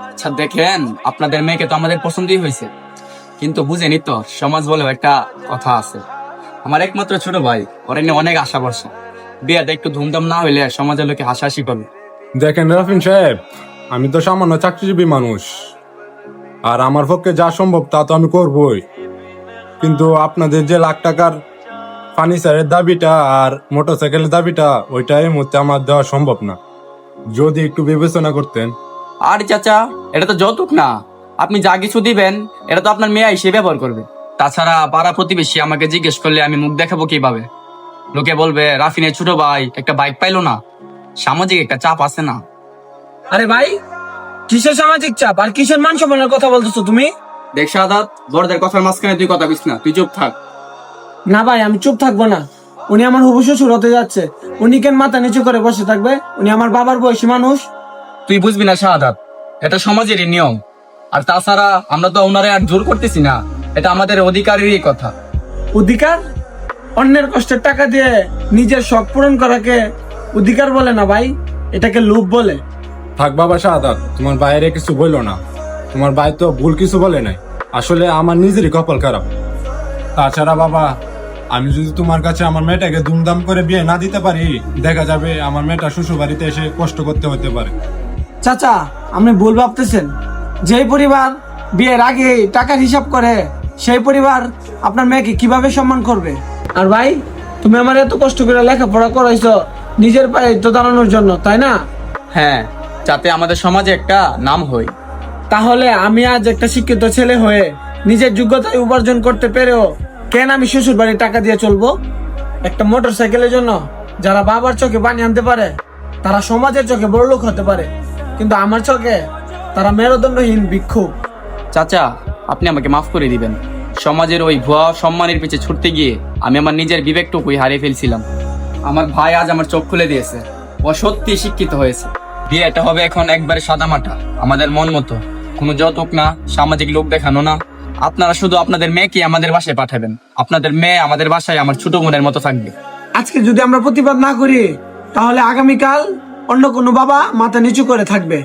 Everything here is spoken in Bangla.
আচ্ছা দেখেন, আপনাদের মেয়েকে তো আমাদের পছন্দই হয়েছে, কিন্তু বুঝেনি তো, সমাজ বলেও একটা কথা আছে। আমার একমাত্র ছোট ভাই, ওরা নিয়ে অনেক আশা ভরসা। বিয়েটা একটু ধুমধাম না হইলে সমাজের লোকে হাসাহাসি করবে। দেখেন রাফিন সাহেব, আমি তো সামান্য চাকরিজীবী মানুষ, আর আমার পক্ষে যা সম্ভব তা তো আমি করবই। কিন্তু আপনাদের যে লাখ টাকার ফার্নিচারের দাবিটা আর মোটরসাইকেলের দাবিটা, ওইটা এই মুহূর্তে আমার দেওয়া সম্ভব না। যদি একটু বিবেচনা করতেন। আর চাচা, এটা তো যৌতুক না। আপনি যা কিছু দিবেন এটা তো আপনার মেয়ে হিসেবে ব্যবহার করবে। তাছাড়া পাড়া প্রতিবেশী আমাকে জিজ্ঞেস করলে আমি মুখ দেখাবো কিভাবে? লোকে বলবে রাফিনের ছোট ভাই একটা বাইক পাইলো না। সামাজিক একটা চাপ আছে না? আরে ভাই, কিসের সামাজিক চাপ আর কিসের মান সম্মানের কথা বলতেছো তুমি? দেখ শাহাদাত, বড়দের কথার মাঝখানে তুই কথা কইস না, তুই চুপ থাক। না ভাই, আমি চুপ থাকবো না। উনি আমার হবু শ্বশুর হতে যাচ্ছে, উনি কেন মাথা নিচু করে বসে থাকবে? উনি আমার বাবার বয়সী মানুষ। তুই বুঝবি না শাহাদাত, এটা সমাজেরই নিয়ম। আর তাছাড়া আমরা তো ওনারে আর জোর করতেছি না, এটা আমাদের অধিকারেরই কথা। অধিকার? অন্যের কষ্টের টাকা দিয়ে নিজের শখ পূরণ করাকে অধিকার বলে না ভাই, এটাকে লোভ বলে। থাক বাবা শাহাদাত, তোমার বাইরে কিছু বললো না। তোমার ভাই তো ভুল কিছু বলে নাই, আসলে আমার নিজেরই কপাল খারাপ। তাছাড়া বাবা, আমি যদি তোমার কাছে আমার মেয়েটাকে দুমদাম করে বিয়ে না দিতে পারি, দেখা যাবে আমার মেয়েটা শ্বশুর বাড়িতে এসে কষ্ট করতে হতে পারে। চাচা, আপনি ভুল ভাবতেছেন। যেই পরিবার বিয়ের আগে টাকার হিসাব করে, সেই পরিবার আপনার মেয়েকে কিভাবে সম্মান করবে? আর ভাই, তুমি আমার এত কষ্ট করে লেখাপড়া করাইছো নিজের পায়ে তো দাঁড়ানোর জন্য, তাই না? হ্যাঁ, যাতে আমাদের সমাজে একটা নাম হয়। তাহলে আমি আজ একটা শিক্ষিত ছেলে হয়ে নিজের যোগ্যতায় উপার্জন করতে পেরেও কেন আমি শ্বশুর বাড়ির টাকা দিয়ে চলবো? একটা মোটর সাইকেলের জন্য যারা বাবার চোখে পানি আনতে পারে, তারা সমাজের চোখে বড়লোক হতে পারে, কিন্তু আমার চোখে তারা মেরুদণ্ডহীন ভিক্ষুক। চাচা, আপনি আমাকে মাফ করে দিবেন। সমাজের ওই ভুয়া সম্মানের পিছে ছুটতে গিয়ে আমি আমার নিজের বিবেকটুকুই হারিয়ে ফেলছিলাম। আমার ভাই আজ আমার চোখ খুলে দিয়েছে, ও সত্যি শিক্ষিত হয়েছে। বিয়েটা হবে এখন একবারে সাদামাটা, আমাদের মন মতো। কোনো যৌতুক না, সামাজিক লোক দেখানো না। আপনারা শুধু আপনাদের মেয়েকে আমাদের বাসায় পাঠাবেন। আপনাদের মেয়ে আমাদের বাসায় আমার ছোট বোনের মতো থাকবে। আজকে যদি আমরা প্রতিবাদ না করি, তাহলে আগামীকাল অন্য কোনো বাবা মাথা নিচু করে থাকবে।